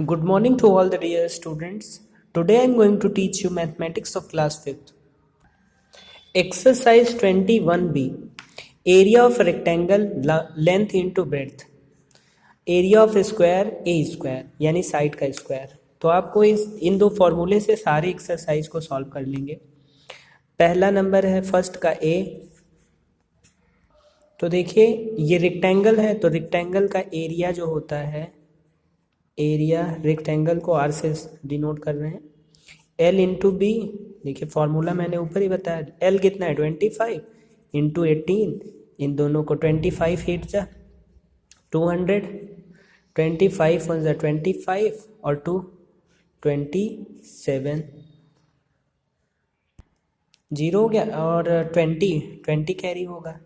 Good morning to all the dear students. Today I am going to teach you mathematics of class 5th. Exercise 21b. Area of rectangle length into breadth. Area of square A square यानी side का square. तो आपको इन दो फॉर्मूले से सारी exercise को solve कर लेंगे। पहला नंबर है फर्स्ट का ए। तो देखिए ये रेक्टेंगल है, तो रेक्टेंगल का एरिया जो होता है, एरिया रेक्टेंगल को आर से डिनोट कर रहे हैं। एल इंटू बी, देखिए फॉर्मूला मैंने ऊपर ही बताया। एल कितना है 25 इंटू 18, इन दोनों को 25 हिट जा 200, 25 वन जा 25 और 2 27, जीरो हो गया और 20 कैरी होगा।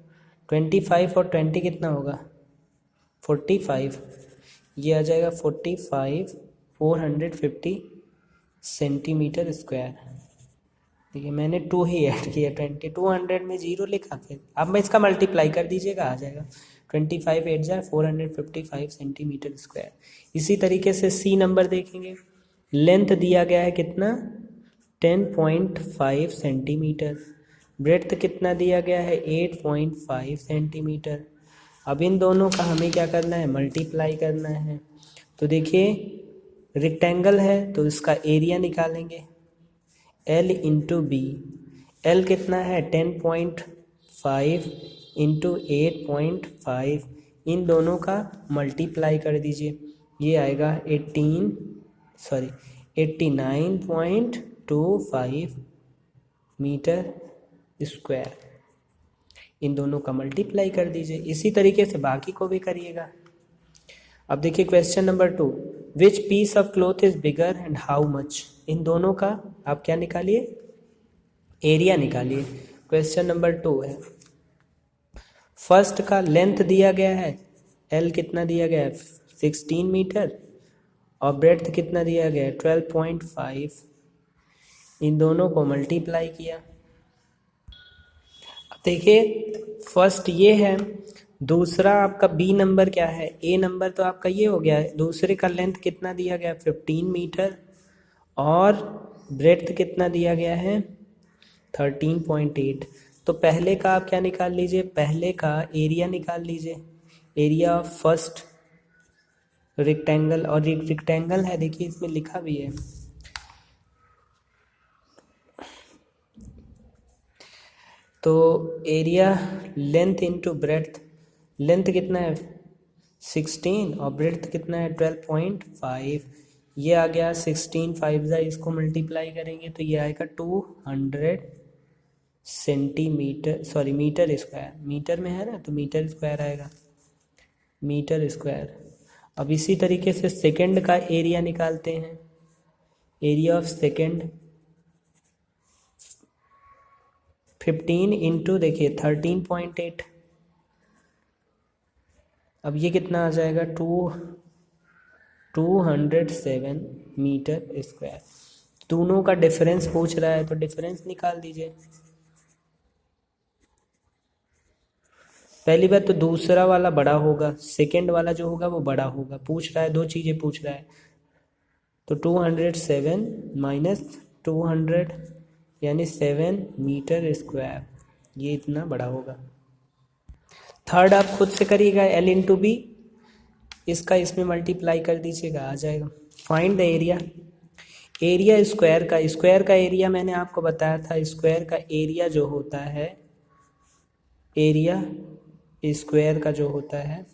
25 और 20 कितना होगा 45, ये आ जाएगा 45 450 सेंटीमीटर स्क्वायर। देखिए मैंने 2 ही ऐड किया, 200 में 0 लिखा, फिर अब मैं इसका मल्टीप्लाई कर दीजिएगा, आ जाएगा 25 8 जाए 455 सेंटीमीटर स्क्वायर। इसी तरीके से सी नंबर देखेंगे। लेंथ दिया गया है कितना 10.5 सेंटीमीटर, ब्रेड्थ कितना दिया गया है 8.5 सेंटीमीटर। अब इन दोनों का हमें क्या करना है मल्टीप्लाई करना है। तो देखिए रेक्टेंगल है तो इसका एरिया निकालेंगे, L इंटू बी। एल कितना है 10.5 इंटू 8.5, इन दोनों का मल्टीप्लाई कर दीजिए, ये आएगा 89.25 मीटर स्क्वायर। इन दोनों का मल्टीप्लाई कर दीजिए। इसी तरीके से बाकी को भी करिएगा। अब देखिए question number 2, which piece of cloth is bigger and how much. इन दोनों का आप क्या निकालिए एरिया निकालिए। क्वेश्चन नंबर 2 है, फर्स्ट का लेंथ दिया गया है, एल कितना दिया गया है 16 मीटर और ब्रेड्थ कितना दिया गया है 12.5, इन दोनों को मल्टीप्लाई किया। अब देखिए फर्स्ट ये है, दूसरा आपका बी नंबर क्या है, ए नंबर तो आपका ये हो गया है। दूसरे का लेंथ कितना दिया गया 15 मीटर और ब्रेड्थ कितना दिया गया है 13.8। तो पहले का आप क्या निकाल लीजिए, पहले का एरिया निकाल लीजिए, एरिया ऑफ फर्स्ट रेक्टेंगल। और रेक्टेंगल है देखिए इसमें लिखा भी है, तो area length into breadth, length कितना है 16 और ब्रेड्थ कितना है 12.5, ये आ गया 16 5 जा, इसको मल्टीप्लाई करेंगे तो ये आएगा 200 centimetre, sorry metre square, metre में है ना तो मीटर स्क्वायर आएगा, मीटर स्क्वायर। अब इसी तरीके से सेकंड का एरिया निकालते हैं, एरिया ऑफ सेकंड 15 इंटू देखिए 13.8, अब ये कितना आ जाएगा 207 मीटर स्क्वायर। दोनों का डिफरेंस पूछ रहा है तो डिफरेंस निकाल दीजिए। पहली बात तो दूसरा वाला बड़ा होगा, सेकंड वाला जो होगा वो बड़ा होगा। पूछ रहा है दो चीज़ें पूछ रहा है, तो 207 माइनस 200 यानी 7 मीटर स्क्वायर, ये इतना बड़ा होगा। थर्ड आप खुद से करिएगा, एल इंटू बी, इसका इसमें मल्टीप्लाई कर दीजिएगा, आ जाएगा। Find the area, area square का एरिया मैंने आपको बताया था, स्क्वायर का एरिया जो होता है, एरिया स्क्वायर का जो होता है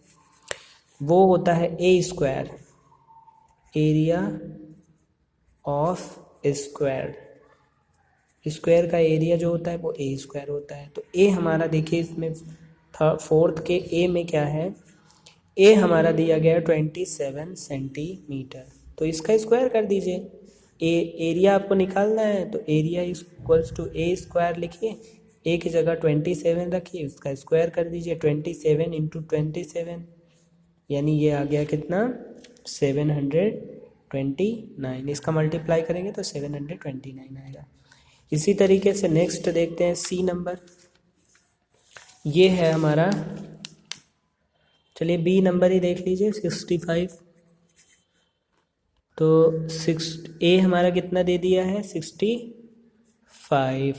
वो होता है a square, area of square. Square का एरिया जो होता है वो ए स्क्वायर होता है। तो ए हमारा देखिए इसमें फोर्थ के ए में क्या है, ए हमारा दिया गया है 27 सेंटीमीटर, तो इसका स्क्वायर कर दीजिए। एरिया आपको निकालना है तो area equals to A square लिखिए, ए की जगह 27 रखिए, उसका स्क्वायर कर दीजिए 27 इंटू 27, यानी ये आ गया कितना 729, इसका मल्टीप्लाई करेंगे तो 729 आएगा। इसी तरीके से नेक्स्ट देखते हैं सी नंबर, ये है हमारा, चलिए बी नंबर ही देख लीजिए 65। तो ए हमारा कितना दे दिया है 65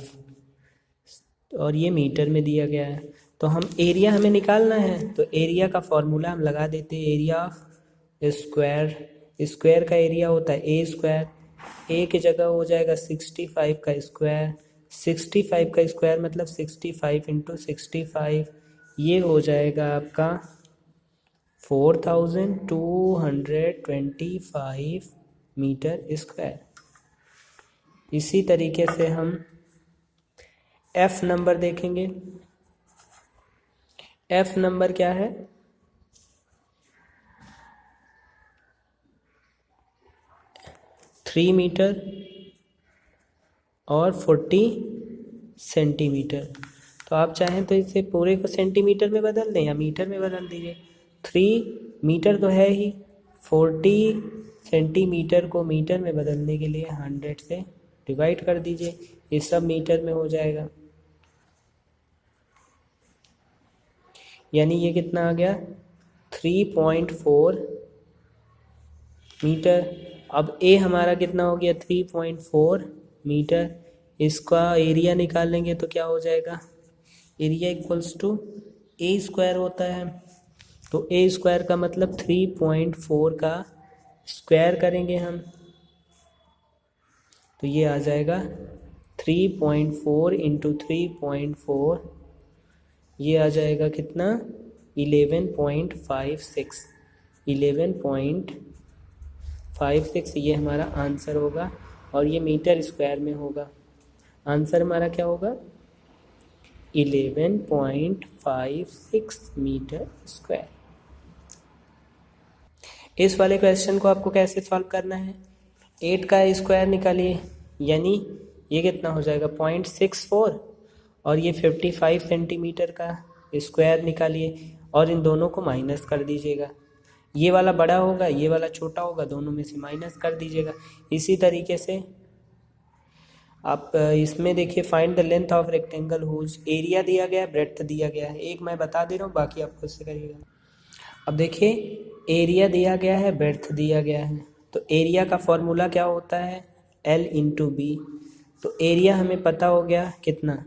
और ये मीटर में दिया गया है। तो हम एरिया हमें निकालना है, तो एरिया का फॉर्मूला हम लगा देते हैं, एरिया ऑफ स्क्वायर। स्क्वायर का एरिया होता है ए स्क्वायर, ए की जगह हो जाएगा 65 का स्क्वायर। 65 का स्क्वायर मतलब 65 इंटू 65, ये हो जाएगा आपका 4225 मीटर स्क्वायर। इसी तरीके से हम एफ नंबर देखेंगे। एफ नंबर क्या है, थ्री मीटर और 40 सेंटीमीटर। तो आप चाहें तो इसे पूरे को सेंटीमीटर में बदल दें या मीटर में बदल दीजिए। 3 मीटर तो है ही, 40 सेंटीमीटर को मीटर में बदलने के लिए 100 से डिवाइड कर दीजिए, ये सब मीटर में हो जाएगा। यानी ये कितना आ गया 3.4 मीटर। अब ए हमारा कितना हो गया 3.4 मीटर। इसका एरिया निकालेंगे तो क्या हो जाएगा, area equals to A square होता है। तो ए स्क्वायर का मतलब 3.4 का स्क्वायर करेंगे हम, तो ये आ जाएगा 3.4 इंटू 3.4, ये आ जाएगा कितना 11.56। 11.56 ये हमारा आंसर होगा और ये मीटर स्क्वायर में होगा। आंसर हमारा क्या होगा 11.56 मीटर स्क्वायर। इस वाले क्वेश्चन को आपको कैसे सॉल्व करना है, 8 का स्क्वायर निकालिए, यानी ये कितना हो जाएगा 0.64 और ये 55 सेंटीमीटर का स्क्वायर निकालिए और इन दोनों को माइनस कर दीजिएगा। ये वाला बड़ा होगा, ये वाला छोटा होगा, दोनों में से माइनस कर दीजिएगा। इसी तरीके से आप इसमें देखिए, find the length of rectangle whose area दिया गया है, ब्रेड्थ दिया गया है। एक मैं बता दे रहा हूँ, बाकी आप खुद से करिएगा। अब देखिए एरिया दिया गया है, ब्रेड्थ दिया गया है, तो एरिया का फॉर्मूला क्या होता है L इंटू बी। तो एरिया हमें पता हो गया कितना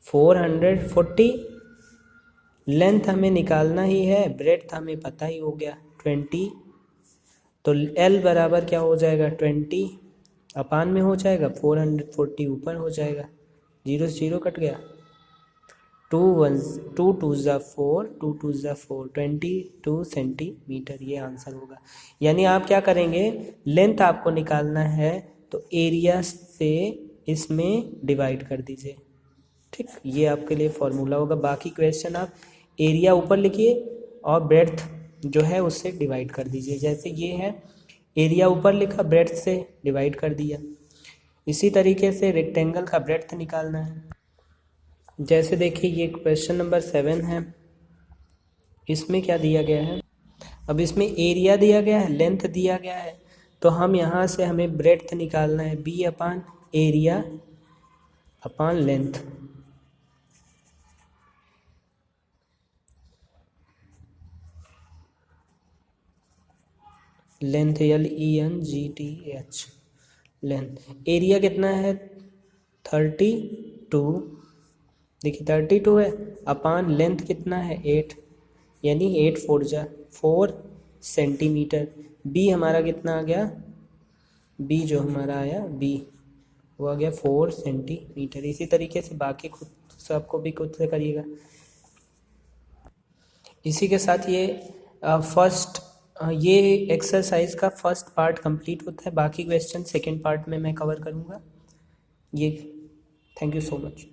440, लेंथ हमें निकालना ही है, ब्रेड्थ हमें पता ही हो गया 20। तो L बराबर क्या हो जाएगा 20 अपान में हो जाएगा 440 ऊपर हो जाएगा, 0 से 0 कट गया, 2 2 ज़ा 4, 2 ज़ा 4, 22 सेंटीमीटर ये आंसर होगा। यानी आप क्या करेंगे, लेंथ आपको निकालना है तो एरिया से इसमें डिवाइड कर दीजिए, ठीक, ये आपके लिए फॉर्मूला होगा। बाकी क्वेश्चन आप एरिया ऊपर लिखिए और ब्रेड्थ जो है उससे डिवाइड कर दीजिए। जैसे ये है एरिया ऊपर लिखा, ब्रेड्थ से डिवाइड कर दिया। इसी तरीके से रेक्टेंगल का ब्रेड्थ निकालना है। जैसे देखिए ये क्वेश्चन नंबर 7 है, इसमें क्या दिया गया है, अब इसमें एरिया दिया गया है, लेंथ दिया गया है, तो हम यहाँ से हमें ब्रेड्थ निकालना है, B upon area upon length. Length LENGTH, length. Area कितना है 32, देखिए 32 है, अपान लेंथ कितना है 8, यानी 8 4 जा 4 सेंटीमीटर। बी हमारा कितना आ गया, बी जो हमारा आया बी वो आ गया 4 सेंटीमीटर। इसी तरीके से बाकी खुद से आपको भी खुद से करिएगा। इसी के साथ ये ये एक्सरसाइज का फर्स्ट पार्ट कंप्लीट होता है। बाकी क्वेश्चन सेकंड पार्ट में मैं कवर करूँगा। ये थैंक यू सो मच।